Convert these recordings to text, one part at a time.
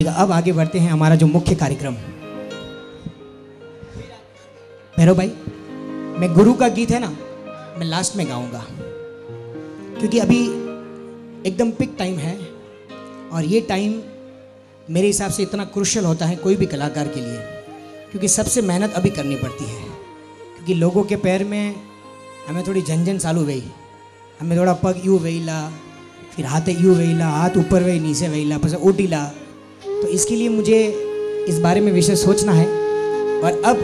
अब आगे बढ़ते हैं हमारा जो मुख्य कार्यक्रम। भैरव भाई, मैं गुरु का गीत है ना, मैं लास्ट में गाऊंगा क्योंकि अभी एकदम पिक टाइम है और ये टाइम मेरे हिसाब से इतना क्रूशियल होता है कोई भी कलाकार के लिए, क्योंकि सबसे मेहनत अभी करनी पड़ती है। क्योंकि लोगों के पैर में हमें थोड़ी झंझन चालू गई, हमें थोड़ा पग यूँ वेला, फिर हाथ यूँ वेला, हाथ ऊपर वे नीचे वेला, बस ओटीला। तो इसके लिए मुझे इस बारे में विशेष सोचना है। और अब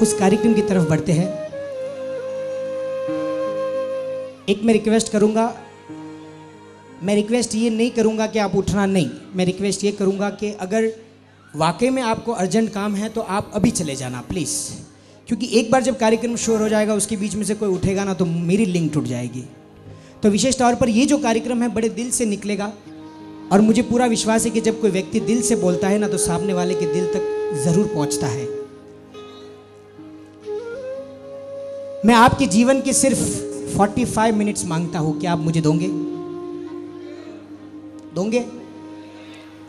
उस कार्यक्रम की तरफ बढ़ते हैं। एक मैं रिक्वेस्ट करूंगा, मैं रिक्वेस्ट ये नहीं करूंगा कि आप उठना नहीं, मैं रिक्वेस्ट ये करूंगा कि अगर वाकई में आपको अर्जेंट काम है तो आप अभी चले जाना प्लीज़, क्योंकि एक बार जब कार्यक्रम शोर हो जाएगा उसके बीच में से कोई उठेगा ना तो मेरी लिंक टूट जाएगी। तो विशेष तौर पर ये जो कार्यक्रम है बड़े दिल से निकलेगा और मुझे पूरा विश्वास है कि जब कोई व्यक्ति दिल से बोलता है ना तो सामने वाले के दिल तक ज़रूर पहुंचता है। मैं आपके जीवन के सिर्फ 45 मिनट्स मांगता हूं, क्या आप मुझे दोगे? दोगे?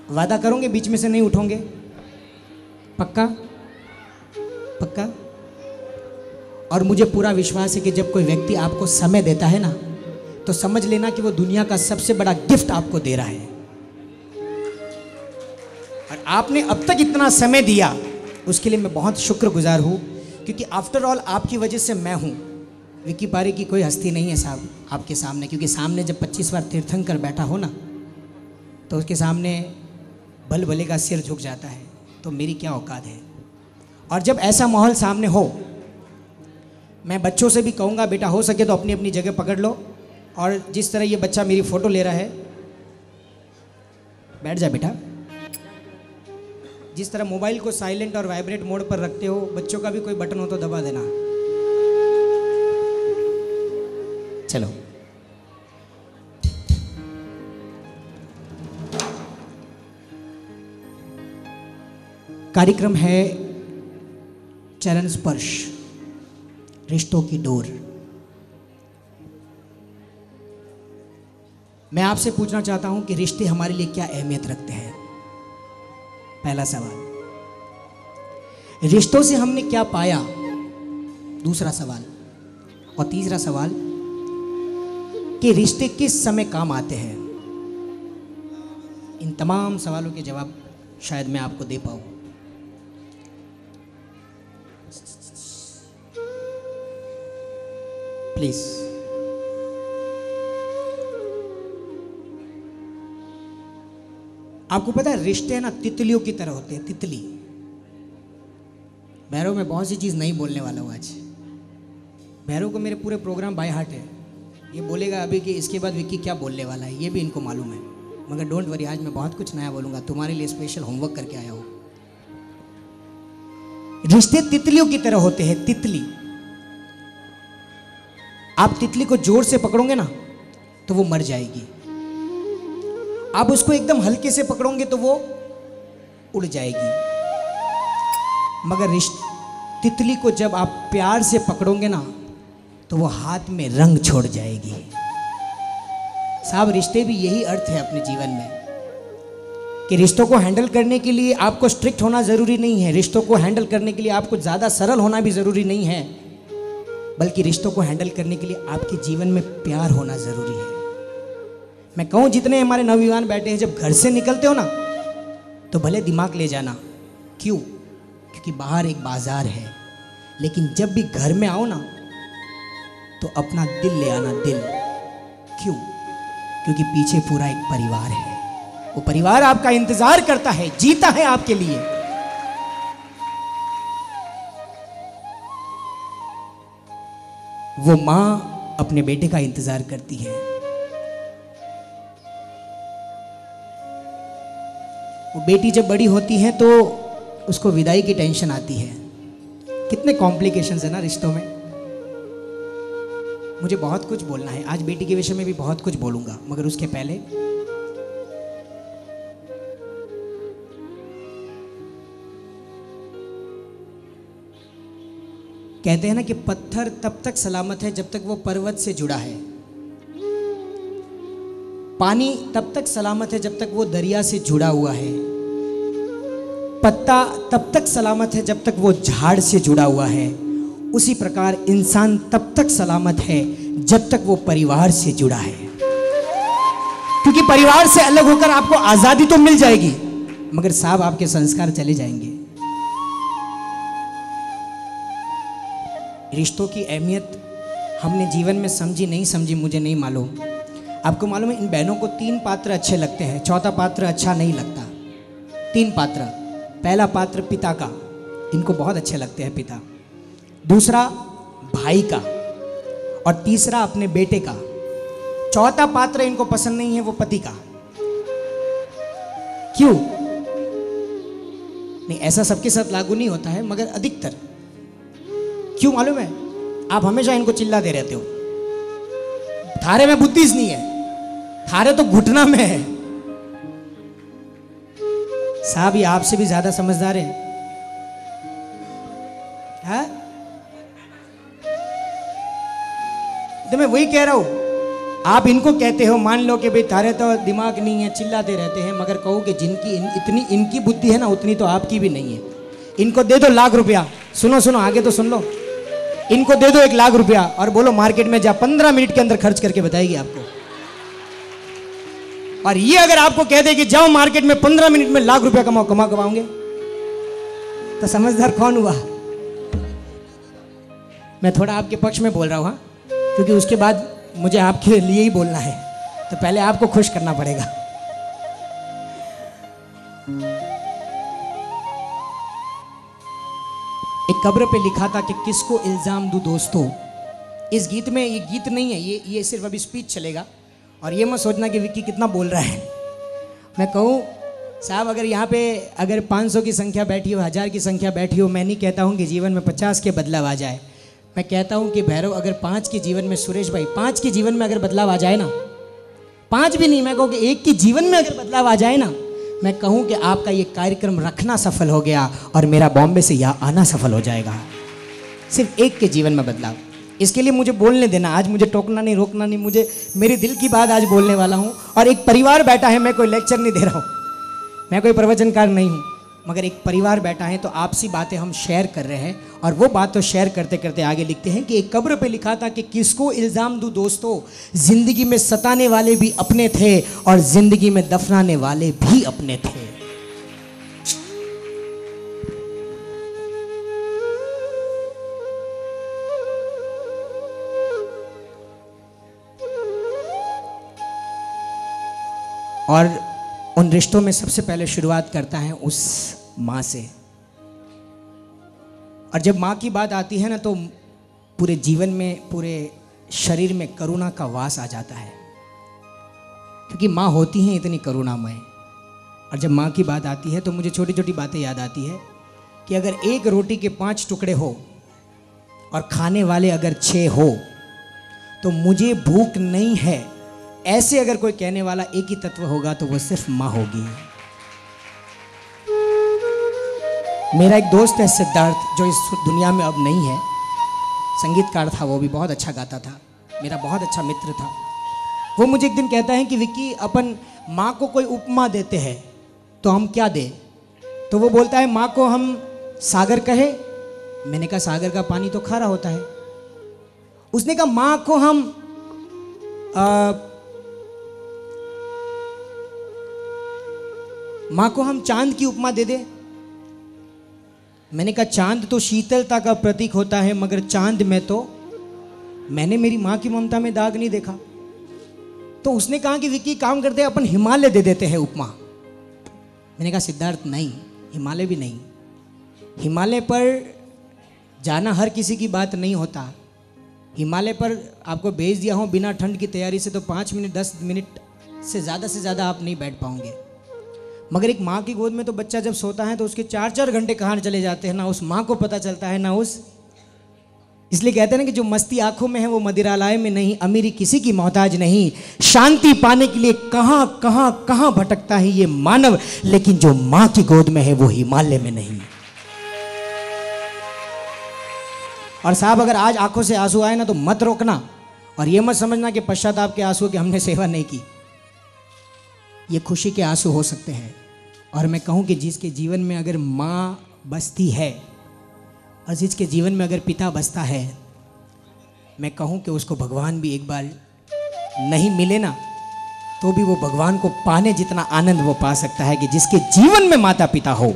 वादा करोगे बीच में से नहीं उठोगे? पक्का? पक्का? और मुझे पूरा विश्वास है कि जब कोई व्यक्ति आपको समय देता है ना तो समझ लेना कि वो दुनिया का सबसे बड़ा गिफ्ट आपको दे रहा है। और आपने अब तक इतना समय दिया उसके लिए मैं बहुत शुक्रगुजार हूं, क्योंकि आफ्टर ऑल आपकी वजह से मैं हूं। विक्की पारी की कोई हस्ती नहीं है साहब आपके सामने, क्योंकि सामने जब 25 बार तीर्थंकर बैठा हो ना तो उसके सामने बल भले का सिर झुक जाता है, तो मेरी क्या औकात है। और जब ऐसा माहौल सामने हो, मैं बच्चों से भी कहूँगा बेटा हो सके तो अपनी अपनी जगह पकड़ लो, और जिस तरह ये बच्चा मेरी फ़ोटो ले रहा है, बैठ जा बेटा। जिस तरह मोबाइल को साइलेंट और वाइब्रेट मोड पर रखते हो, बच्चों का भी कोई बटन हो तो दबा देना। चलो, कार्यक्रम है चरण स्पर्श, रिश्तों की डोर। मैं आपसे पूछना चाहता हूं कि रिश्ते हमारे लिए क्या अहमियत रखते हैं। पहला सवाल, रिश्तों से हमने क्या पाया? दूसरा सवाल, और तीसरा सवाल कि रिश्ते किस समय काम आते हैं। इन तमाम सवालों के जवाब शायद मैं आपको दे पाऊं। प्लीज, आपको पता है रिश्ते ना तितलियों की तरह होते हैं। तितली, भैरव में बहुत सी चीज नहीं बोलने वाला हूं आज। भैरव को मेरे पूरे प्रोग्राम बाय हार्ट है, ये बोलेगा अभी कि इसके बाद विक्की क्या बोलने वाला है, ये भी इनको मालूम है। मगर डोंट वरी, आज मैं बहुत कुछ नया बोलूंगा, तुम्हारे लिए स्पेशल होमवर्क करके आया हूं। रिश्ते तितलियों की तरह होते हैं। तितली, आप तितली को जोर से पकड़ोगे ना तो वो मर जाएगी, आप उसको एकदम हल्के से पकड़ोगे तो वो उड़ जाएगी। मगर तितली को जब आप प्यार से पकड़ोगे ना तो वो हाथ में रंग छोड़ जाएगी। साहब, रिश्ते भी यही अर्थ है अपने जीवन में कि रिश्तों को हैंडल करने के लिए आपको स्ट्रिक्ट होना ज़रूरी नहीं है, रिश्तों को हैंडल करने के लिए आपको ज़्यादा सरल होना भी ज़रूरी नहीं है, बल्कि रिश्तों को हैंडल करने के लिए आपके जीवन में प्यार होना ज़रूरी है। मैं कहूँ जितने हमारे नवयुवान बैठे हैं, जब घर से निकलते हो ना तो भले दिमाग ले जाना। क्यों? क्योंकि बाहर एक बाजार है, लेकिन जब भी घर में आओ ना तो अपना दिल ले आना। दिल क्यों? क्योंकि पीछे पूरा एक परिवार है, वो परिवार आपका इंतजार करता है, जीता है आपके लिए। वो माँ अपने बेटे का इंतजार करती है, वो बेटी जब बड़ी होती है तो उसको विदाई की टेंशन आती है। कितने कॉम्प्लिकेशंस है ना रिश्तों में। मुझे बहुत कुछ बोलना है आज, बेटी के विषय में भी बहुत कुछ बोलूंगा, मगर उसके पहले कहते हैं ना कि पत्थर तब तक सलामत है जब तक वो पर्वत से जुड़ा है। पानी तब तक सलामत है जब तक वो दरिया से जुड़ा हुआ है, पत्ता तब तक सलामत है जब तक वो झाड़ से जुड़ा हुआ है, उसी प्रकार इंसान तब तक सलामत है जब तक वो परिवार से जुड़ा है। क्योंकि परिवार से अलग होकर आपको आजादी तो मिल जाएगी, मगर साहब आपके संस्कार चले जाएंगे। रिश्तों की अहमियत हमने जीवन में समझी नहीं समझी मुझे नहीं मालूम। आपको मालूम है इन बहनों को 3 पात्र अच्छे लगते हैं, चौथा पात्र अच्छा नहीं लगता। 3 पात्र, पहला पात्र पिता का, इनको बहुत अच्छे लगते हैं पिता, दूसरा भाई का, और तीसरा अपने बेटे का। चौथा पात्र इनको पसंद नहीं है, वो पति का। क्यों? नहीं, ऐसा सबके साथ लागू नहीं होता है, मगर अधिकतर। क्यों मालूम है? आप हमेशा इनको चिल्लाते रहते हो, थारे में बुद्धिस नहीं है, थारे तो घुटना में है। साहब ये आपसे भी ज्यादा समझदार है, हाँ? तो मैं वही कह रहा हूं, आप इनको कहते हो, मान लो कि भाई तारे तो दिमाग नहीं है, चिल्लाते रहते हैं, मगर कहो कि जिनकी इतनी इनकी बुद्धि है ना, उतनी तो आपकी भी नहीं है। इनको दे दो लाख रुपया, सुनो सुनो आगे तो सुन लो, इनको दे दो 1 लाख रुपया और बोलो मार्केट में जा, 15 मिनट के अंदर खर्च करके बताएगी आपको। और ये अगर आपको कह दे कि जाओ मार्केट में 15 मिनट में लाख रुपया कमाओगे, तो समझदार कौन हुआ? मैं थोड़ा आपके पक्ष में बोल रहा हूं, हाँ, क्योंकि उसके बाद मुझे आपके लिए ही बोलना है, तो पहले आपको खुश करना पड़ेगा। एक कब्र पे लिखा था कि किसको इल्जाम दूं दोस्तों। इस गीत में, ये गीत नहीं है, ये सिर्फ अभी स्पीच चलेगा, और ये मत सोचना कि विक्की कितना बोल रहा है। मैं कहूँ साहब, अगर यहाँ पे अगर 500 की संख्या बैठी हो, 1000 की संख्या बैठी हो, मैं नहीं कहता हूँ कि जीवन में 50 के बदलाव आ जाए। मैं कहता हूँ कि भैरव अगर 5 के जीवन में, सुरेश भाई 5 के जीवन में अगर बदलाव आ जाए ना, 5 भी नहीं, मैं कहूँ कि 1 के जीवन में अगर बदलाव आ जाए ना, मैं कहूँ कि आपका ये कार्यक्रम रखना सफल हो गया और मेरा बॉम्बे से यहाँ आना सफल हो जाएगा। सिर्फ 1 के जीवन में बदलाव, इसके लिए मुझे बोलने देना। आज मुझे टोकना नहीं, रोकना नहीं, मुझे मेरे दिल की बात आज बोलने वाला हूँ। और एक परिवार बैठा है, मैं कोई लेक्चर नहीं दे रहा हूँ, मैं कोई प्रवचनकार नहीं हूँ, मगर एक परिवार बैठा है, तो आपसी बातें हम शेयर कर रहे हैं। और वो बात तो शेयर करते करते आगे लिखते हैं कि एक कब्र पे लिखा था कि किसको इल्ज़ाम दूं दोस्तों, जिंदगी में सताने वाले भी अपने थे और जिंदगी में दफनाने वाले भी अपने थे। और उन रिश्तों में सबसे पहले शुरुआत करता है उस माँ से। और जब माँ की बात आती है ना, तो पूरे जीवन में, पूरे शरीर में करुणा का वास आ जाता है, क्योंकि माँ होती हैं इतनी करुणामय। और जब माँ की बात आती है तो मुझे छोटी छोटी बातें याद आती है कि अगर 1 रोटी के 5 टुकड़े हो और खाने वाले अगर 6 हो, तो मुझे भूख नहीं है, ऐसे अगर कोई कहने वाला एक ही तत्व होगा तो वो सिर्फ माँ होगी। मेरा एक दोस्त है सिद्धार्थ, जो इस दुनिया में अब नहीं है, संगीतकार था, वो भी बहुत अच्छा गाता था, मेरा बहुत अच्छा मित्र था। वो मुझे एक दिन कहता है कि विक्की, अपन माँ को कोई उपमा देते हैं तो हम क्या दें? तो वो बोलता है माँ को हम सागर कहे। मैंने कहा सागर का पानी तो खारा होता है। उसने कहा माँ को हम चांद की उपमा दे दे। मैंने कहा चांद तो शीतलता का प्रतीक होता है, मगर चांद में तो मैंने मेरी माँ की ममता में दाग नहीं देखा। तो उसने कहा कि विक्की काम करते हैं, अपन हिमालय दे देते हैं उपमा। मैंने कहा सिद्धार्थ नहीं, हिमालय भी नहीं। हिमालय पर जाना हर किसी की बात नहीं होता। हिमालय पर आपको भेज दिया हूँ बिना ठंड की तैयारी से, तो 5 मिनट 10 मिनट से ज़्यादा आप नहीं बैठ पाओगे। मगर एक माँ की गोद में तो बच्चा जब सोता है तो उसके 4-4 घंटे कहाँ चले जाते हैं, ना उस माँ को पता चलता है, ना उस। इसलिए कहते हैं ना कि जो मस्ती आंखों में है वो मदिरालय में नहीं, अमीरी किसी की मोहताज नहीं। शांति पाने के लिए कहाँ कहाँ कहाँ भटकता है ये मानव, लेकिन जो माँ की गोद में है वो हिमालय में नहीं। और साहब अगर आज आंखों से आंसू आए ना तो मत रोकना, और ये मत समझना कि पश्चाताप के आंसू की हमने सेवा नहीं की। ये खुशी के आंसू हो सकते हैं। और मैं कहूँ कि जिसके जीवन में अगर माँ बसती है और जिसके जीवन में अगर पिता बसता है, मैं कहूँ कि उसको भगवान भी एक बार नहीं मिले ना तो भी वो भगवान को पाने जितना आनंद वो पा सकता है कि जिसके जीवन में माता पिता हो।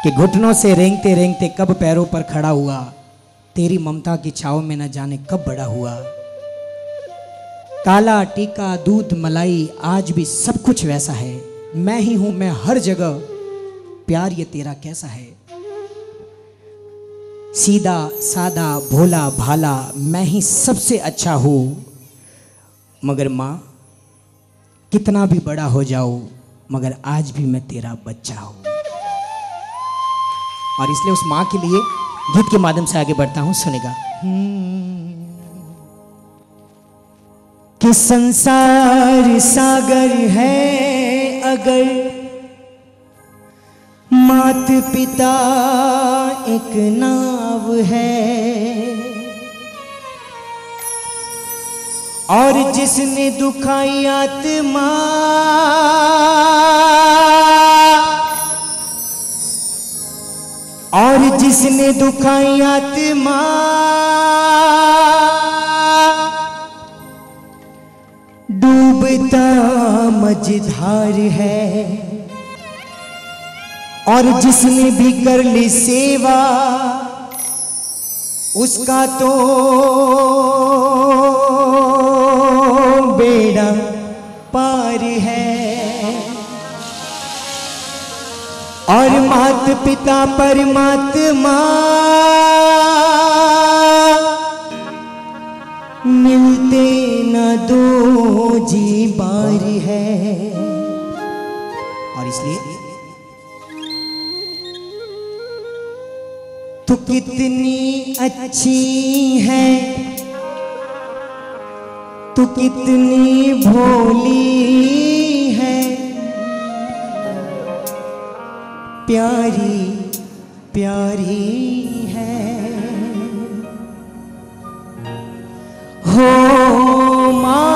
कि घुटनों से रेंगते रेंगते कब पैरों पर खड़ा हुआ, तेरी ममता की छाव में न जाने कब बड़ा हुआ। काला टीका दूध मलाई आज भी सब कुछ वैसा है, मैं ही हूं मैं हर जगह, प्यार ये तेरा कैसा है। सीधा सादा भोला भाला मैं ही सबसे अच्छा हूं, मगर मां कितना भी बड़ा हो जाऊं मगर आज भी मैं तेरा बच्चा हूं। और इसलिए उस मां के लिए गीत के माध्यम से आगे बढ़ता हूं, सुनेगा। कि संसार सागर है अगर मात पिता एक नाव है, और जिसने दुखाई आत्मा और जिसने दुखाई आत्मा डूबता मझधार है, और जिसने भी कर ली सेवा उसका तो बेड़ा पार है। और मात पिता परमात्मा मिलते न दो जी बार है। और इसलिए तू कितनी अच्छी है, तू कितनी भोली है, प्यारी प्यारी है। हो माँ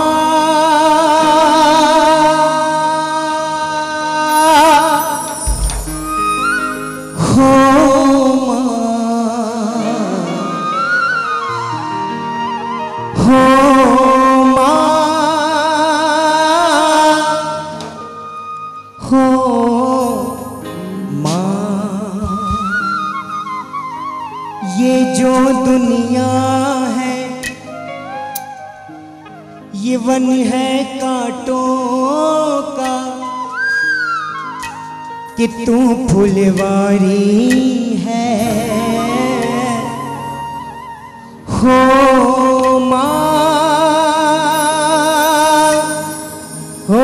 वन है कांटों का कि तू फुलवारी है। हो माँ हो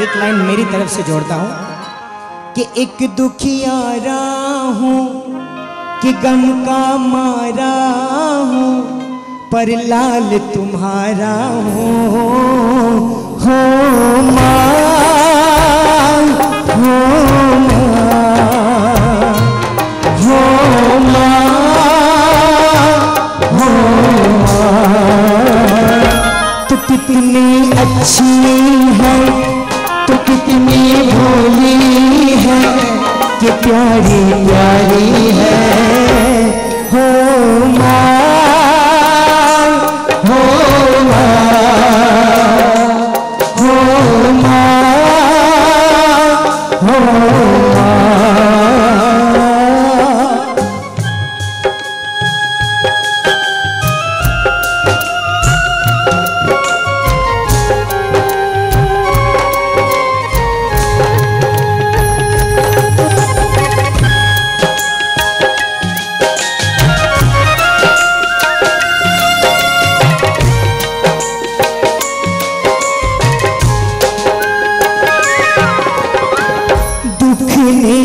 एक लाइन मेरी तरफ से जोड़ता हूं कि एक दुखियारा हूं कि गम का मारा हूं, पर लाल तुम्हारा हूं। हो माँ हो तू कितनी अच्छी है, तू कितनी भोली है, कि प्यारी प्यारी है। हो माँ हो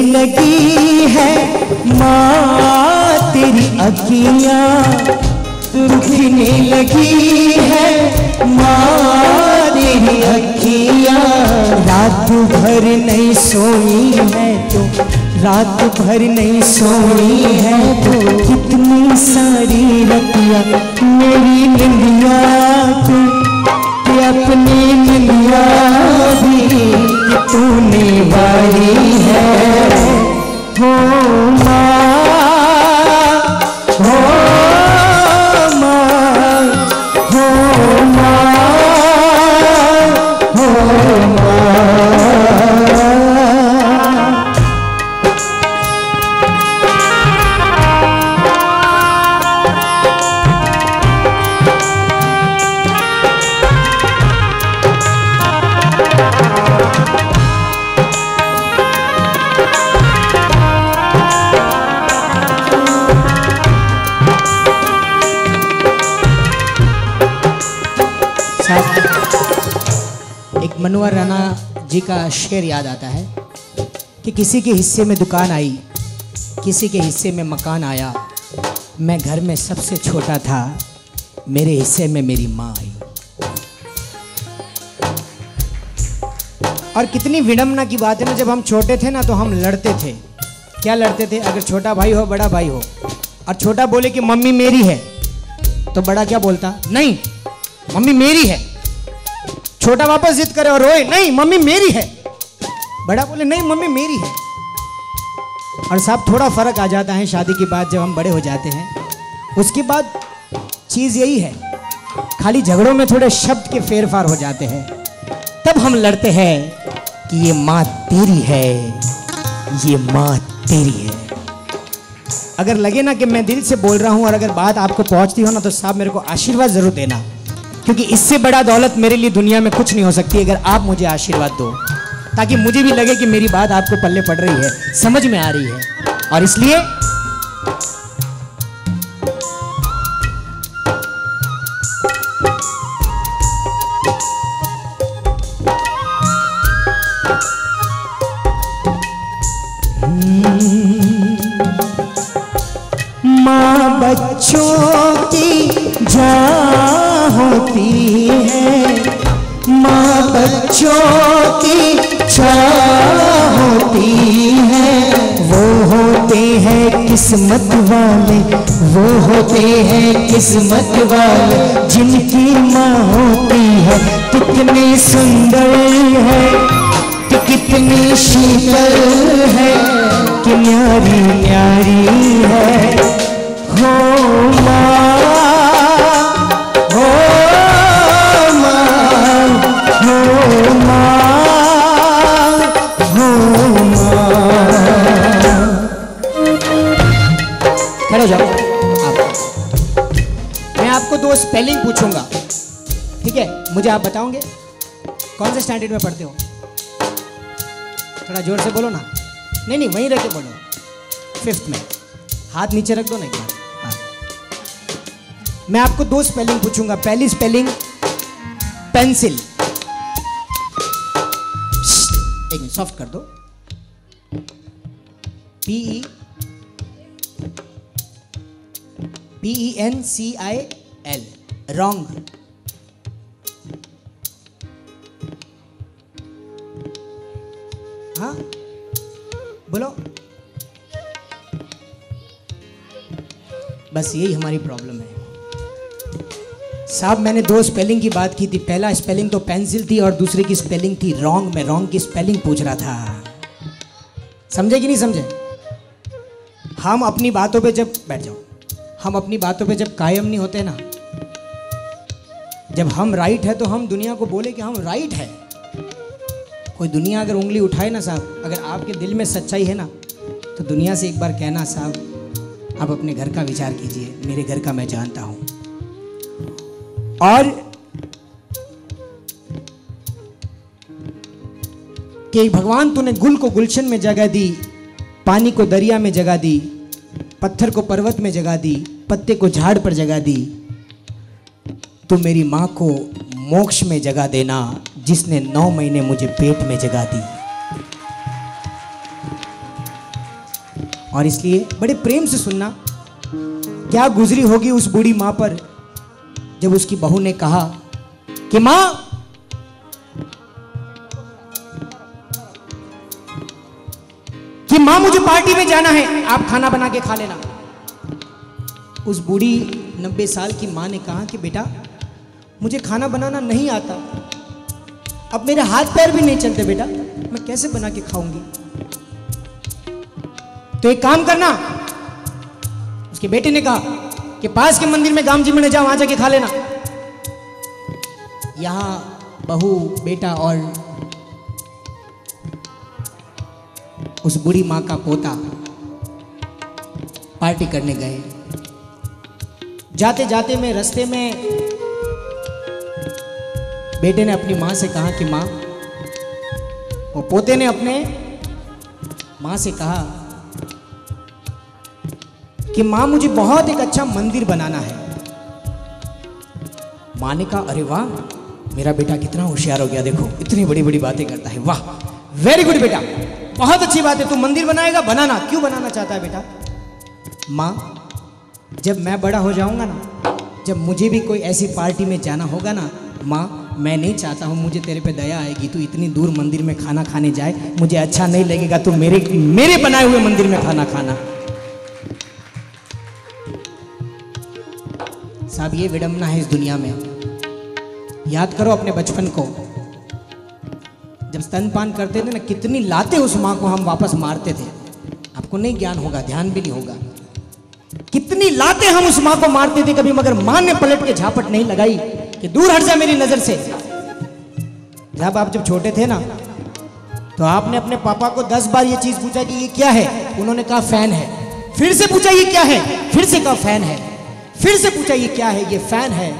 लगी है माँ तेरी अखियाँ, दुखने लगी है मारी अखियाँ, रात भर नहीं सोई है तो, रात भर नहीं सोई है तो, कितनी सारी रतियाँ मेरी निंदिया को, अपनी निंदिया भी तूने वारी है। हो माँ, हो माँ, हो माँ, हो माँ। एक मनोहर राणा जी का शेर याद आता है कि किसी के हिस्से में दुकान आई, किसी के हिस्से में मकान आया, मैं घर में सबसे छोटा था, मेरे हिस्से में मेरी माँ आई। और कितनी विडंबना की बात है ना, जब हम छोटे थे ना तो हम लड़ते थे। क्या लड़ते थे? अगर छोटा भाई हो, बड़ा भाई हो, और छोटा बोले कि मम्मी मेरी है, तो बड़ा क्या बोलता? नहीं मम्मी मेरी है। छोटा वापस जिद करे और रोए, नहीं मम्मी मेरी है। बड़ा बोले नहीं मम्मी मेरी है। और साहब थोड़ा फर्क आ जाता है शादी के बाद, जब हम बड़े हो जाते हैं। उसके बाद चीज यही है, खाली झगड़ों में थोड़े शब्द के फेरफार हो जाते हैं, तब हम लड़ते हैं कि ये माँ तेरी है, ये माँ तेरी है। अगर लगे ना कि मैं दिल से बोल रहा हूं और अगर बात आपको पहुंचती हो ना, तो साहब मेरे को आशीर्वाद जरूर देना, क्योंकि इससे बड़ा दौलत मेरे लिए दुनिया में कुछ नहीं हो सकती अगर आप मुझे आशीर्वाद दो, ताकि मुझे भी लगे कि मेरी बात आपको पल्ले पड़ रही है, समझ में आ रही है। और इसलिए माँ बच्चों की जान होती है, माँ बच्चों की चाह होती है। वो होते हैं किस्मत वाले, वो होते हैं किस्मत वाले, जिनकी माँ होती है। कितनी सुंदर है कि कितनी शीतल है, कि न्यारी न्यारी है। हो माँ, हो माँ, हो माँ, हो माँ। खड़े हो जाओ आप। मैं आपको 2 स्पेलिंग पूछूंगा, ठीक है? मुझे आप बताओगे कौन से स्टैंडर्ड में पढ़ते हो? थोड़ा जोर से बोलो ना। नहीं नहीं, वहीं रह के बोलो। 5th में। हाथ नीचे रख दो ना एक बार। मैं आपको 2 स्पेलिंग पूछूंगा। पहली स्पेलिंग पेंसिल। एक मिनट, सॉफ्ट कर दो। PENCIL, wrong. हाँ बोलो। बस यही हमारी प्रॉब्लम है साहब। मैंने 2 स्पेलिंग की बात की थी। पहला स्पेलिंग तो पेंसिल थी और दूसरे की स्पेलिंग थी रॉन्ग। मैं रॉन्ग की स्पेलिंग पूछ रहा था। समझे कि नहीं समझे? हम अपनी बातों पे जब बैठ जाओ, हम अपनी बातों पे जब कायम नहीं होते ना, जब हम राइट है तो हम दुनिया को बोले कि हम राइट है। कोई दुनिया अगर उंगली उठाए ना साहब, अगर आपके दिल में सच्चाई है ना, तो दुनिया से एक बार कहना साहब आप अपने घर का विचार कीजिए, मेरे घर का मैं जानता हूं। और कि भगवान तूने गुल को गुलशन में जगह दी, पानी को दरिया में जगह दी, पत्थर को पर्वत में जगह दी, पत्ते को झाड़ पर जगह दी। तू मेरी माँ को मोक्ष में जगह देना, जिसने 9 महीने मुझे पेट में जगह दी। और इसलिए बड़े प्रेम से सुनना क्या गुजरी होगी उस बूढ़ी मां पर जब उसकी बहू ने कहा कि मां, मुझे पार्टी में जाना है, आप खाना बना के खा लेना। उस बूढ़ी 90 साल की मां ने कहा कि बेटा मुझे खाना बनाना नहीं आता, अब मेरे हाथ पैर भी नहीं चलते बेटा, मैं कैसे बना के खाऊंगी? तो एक काम करना, उसके बेटे ने कहा कि पास के मंदिर में गाम जी में जाओ, वहां जाके खा लेना। यहां बहू, बेटा और उस बूढ़ी मां का पोता पार्टी करने गए। जाते जाते में रास्ते में बेटे ने अपनी मां से कहा कि मां, वो पोते ने अपने मां से कहा कि मां मुझे बहुत एक अच्छा मंदिर बनाना है। मां ने कहा अरे वाह, मेरा बेटा कितना होशियार हो गया, देखो इतनी बड़ी बड़ी बातें करता है, वाह वेरी गुड बेटा, बहुत अच्छी बात है, तू मंदिर बनाएगा, बनाना। क्यों बनाना चाहता है बेटा? मां, जब मैं बड़ा हो जाऊंगा ना, जब मुझे भी कोई ऐसी पार्टी में जाना होगा ना, मां मैं नहीं चाहता हूं, मुझे तेरे पे दया आएगी, तू इतनी दूर मंदिर में खाना खाने जाए, मुझे अच्छा नहीं लगेगा, तू मेरे बनाए हुए मंदिर में खाना खाना। साहब ये विडंबना है इस दुनिया में। याद करो अपने बचपन को, जब स्तनपान करते थे ना, कितनी लाते उस मां को हम वापस मारते थे। आपको नहीं ज्ञान होगा, ध्यान भी नहीं होगा, कितनी लाते हम उस मां को मारते थे कभी, मगर मां ने पलट के झापट नहीं लगाई कि दूर हट जा मेरी नजर से। जब आप जब छोटे थे ना, तो आपने अपने पापा को 10 बार ये चीज पूछा कि ये क्या है, उन्होंने कहा फैन है। फिर से पूछा ये क्या है, फिर से कहा फैन है। फिर से पूछा ये क्या है, ये फैन है।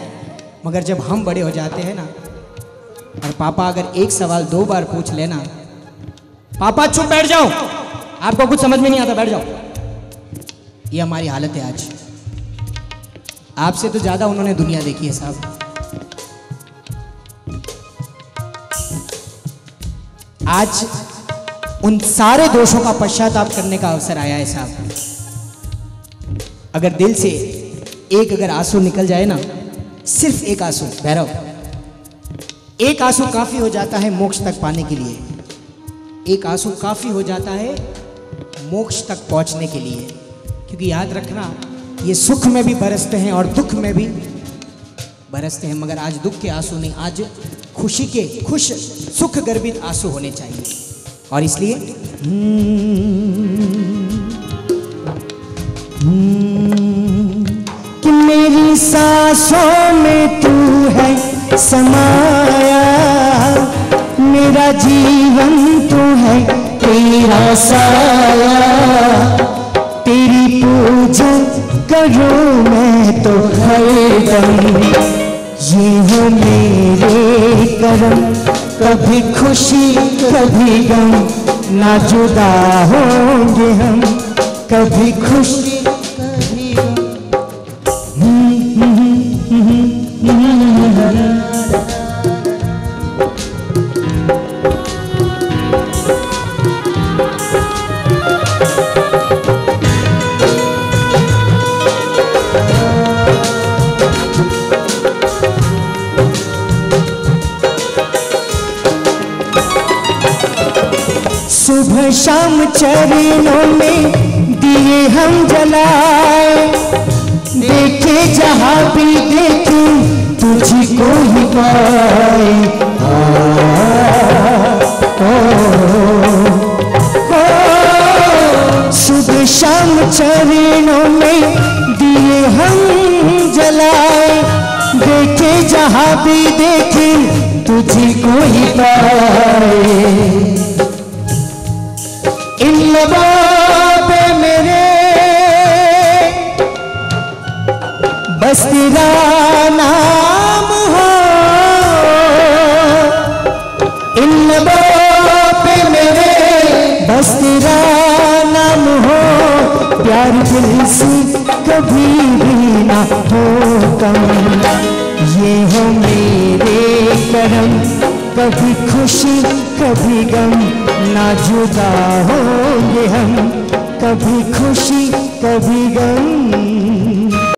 मगर जब हम बड़े हो जाते हैं ना, और पापा अगर एक सवाल 2 बार पूछ लेना, पापा चुप बैठ जाओ, आपको कुछ समझ में नहीं आता, बैठ जाओ। ये हमारी हालत है आज। आपसे तो ज्यादा उन्होंने दुनिया देखी है साहब। आज उन सारे दोषों का पश्चाताप करने का अवसर आया है साहब। अगर दिल से एक अगर आंसू निकल जाए ना, सिर्फ एक आंसू, भैरव, एक आंसू काफी हो जाता है मोक्ष तक पाने के लिए। एक आंसू काफी हो जाता है मोक्ष तक पहुंचने के लिए। क्योंकि याद रखना, ये सुख में भी बरसते हैं और दुख में भी बरसते हैं, मगर आज दुख के आंसू नहीं, आज खुशी के, खुश सुख गर्भित आंसू होने चाहिए। और इसलिए कि मेरी सांसों में तू है समाया, मेरा जीवन तू है तेरा साया, तेरी पूजा करूं मैं तो हरदम, ये हो मेरे करम, कभी खुशी कभी गम, ना जुदा होंगे हम, कभी खुशी कभी गम। सुबह शाम चरणों में दिए हम जलाए, देखे जहाँ भी देखे तुझको ही पाए। सुबह शाम चरणों में दिए हम जलाए, देखे जहाँ भी देखे तुझको ही पाए। इन लबों पे मेरे बस तेरा नाम हो, इन लबों पे मेरे बस तेरा नाम हो, प्यार दिल से कभी भी ना हो कम, ये हो मेरे करम, कभी खुशी कभी गम, ना जुदा होंगे हम, कभी खुशी कभी गम।